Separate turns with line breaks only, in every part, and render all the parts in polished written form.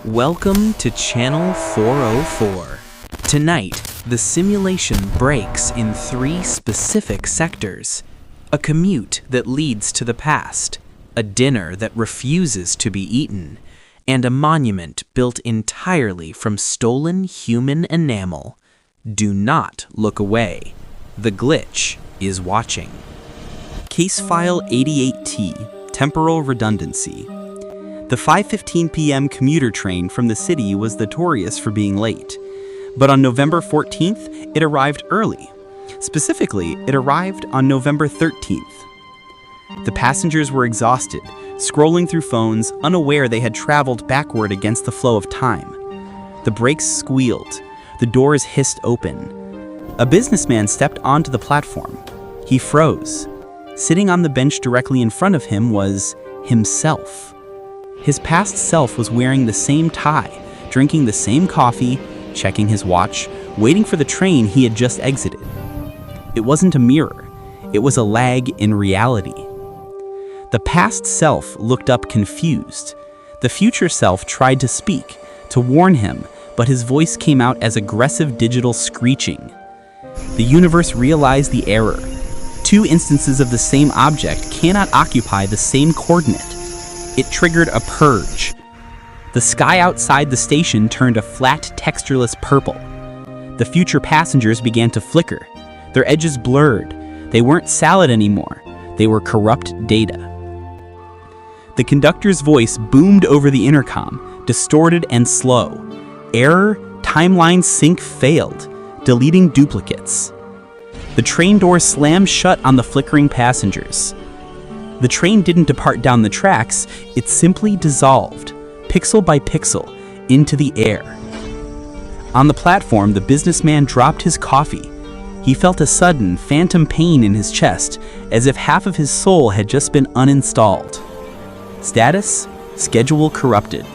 Welcome to Channel 404. Tonight, the simulation breaks in 3 specific sectors. A commute that leads to the past, a dinner that refuses to be eaten, and a monument built entirely from stolen human enamel. Do not look away. The glitch is watching. Case File 88T, Temporal Redundancy. The 5:15 p.m. commuter train from the city was notorious for being late. But on November 14th, it arrived early. Specifically, it arrived on November 13th. The passengers were exhausted, scrolling through phones, unaware they had traveled backward against the flow of time. The brakes squealed. The doors hissed open. A businessman stepped onto the platform. He froze. Sitting on the bench directly in front of him was himself. His past self was wearing the same tie, drinking the same coffee, checking his watch, waiting for the train he had just exited. It wasn't a mirror. It was a lag in reality. The past self looked up confused. The future self tried to speak, to warn him, but his voice came out as aggressive digital screeching. The universe realized the error. 2 instances of the same object cannot occupy the same coordinate. It triggered a purge. The sky outside the station turned a flat, textureless purple. The future passengers began to flicker. Their edges blurred. They weren't salad anymore. They were corrupt data. The conductor's voice boomed over the intercom, distorted and slow. Error, timeline sync failed, deleting duplicates. The train doors slammed shut on the flickering passengers. The train didn't depart down the tracks, it simply dissolved, pixel by pixel, into the air. On the platform, the businessman dropped his coffee. He felt a sudden, phantom pain in his chest, as if half of his soul had just been uninstalled. Status: schedule corrupted.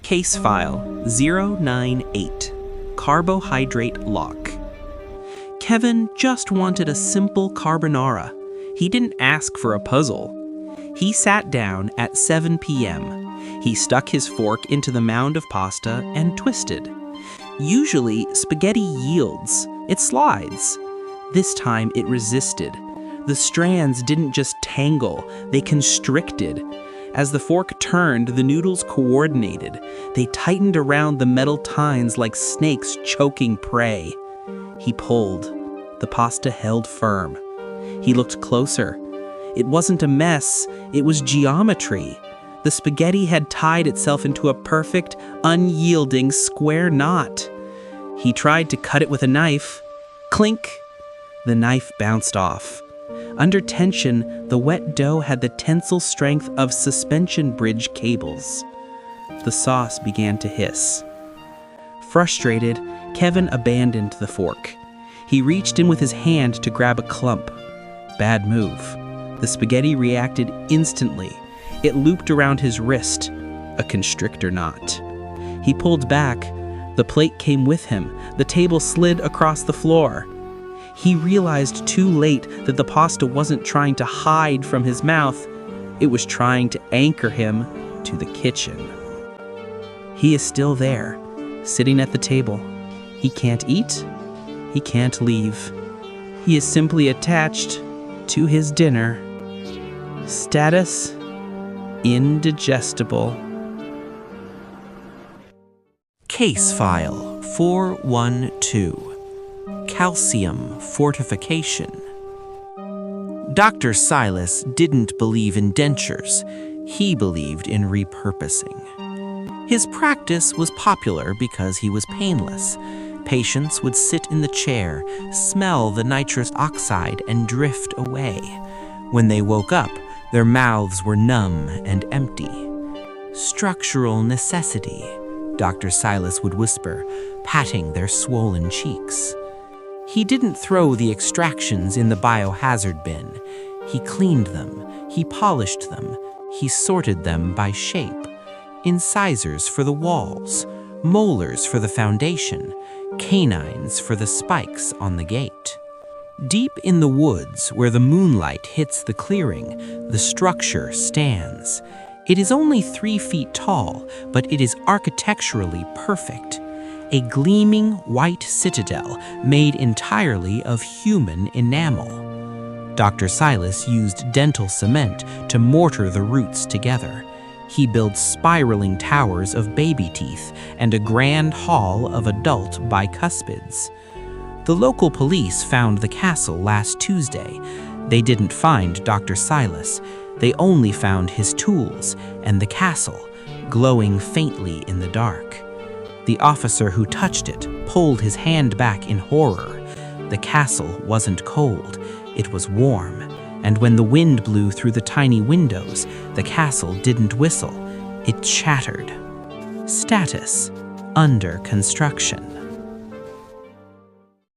Case File 098, Carbohydrate Lock. Kevin just wanted a simple carbonara. He didn't ask for a puzzle. He sat down at 7 p.m. He stuck his fork into the mound of pasta and twisted. Usually, spaghetti yields. It slides. This time, it resisted. The strands didn't just tangle, they constricted. As the fork turned, the noodles coordinated. They tightened around the metal tines like snakes choking prey. He pulled. The pasta held firm. He looked closer. It wasn't a mess, it was geometry. The spaghetti had tied itself into a perfect, unyielding square knot. He tried to cut it with a knife. Clink! The knife bounced off. Under tension, the wet dough had the tensile strength of suspension bridge cables. The sauce began to hiss. Frustrated, Kevin abandoned the fork. He reached in with his hand to grab a clump. Bad move. The spaghetti reacted instantly. It looped around his wrist, a constrictor knot. He pulled back. The plate came with him. The table slid across the floor. He realized too late that the pasta wasn't trying to hide from his mouth. It was trying to anchor him to the kitchen. He is still there, sitting at the table. He can't eat. He can't leave. He is simply attached to his dinner. Status: indigestible. Case File 412, Calcium Fortification. Dr. Silas didn't believe in dentures. He believed in repurposing. His practice was popular because he was painless. Patients would sit in the chair, smell the nitrous oxide, and drift away. When they woke up, their mouths were numb and empty. Structural necessity, Dr. Silas would whisper, patting their swollen cheeks. He didn't throw the extractions in the biohazard bin. He cleaned them, he polished them, he sorted them by shape. Incisors for the walls, molars for the foundation, canines for the spikes on the gate. Deep in the woods, where the moonlight hits the clearing, the structure stands. It is only 3 feet tall, but it is architecturally perfect. A gleaming white citadel made entirely of human enamel. Dr. Silas used dental cement to mortar the roots together. He builds spiraling towers of baby teeth and a grand hall of adult bicuspids. The local police found the castle last Tuesday. They didn't find Dr. Silas. They only found his tools and the castle, glowing faintly in the dark. The officer who touched it pulled his hand back in horror. The castle wasn't cold, it was warm, and when the wind blew through the tiny windows, the castle didn't whistle, it chattered. Status: under construction.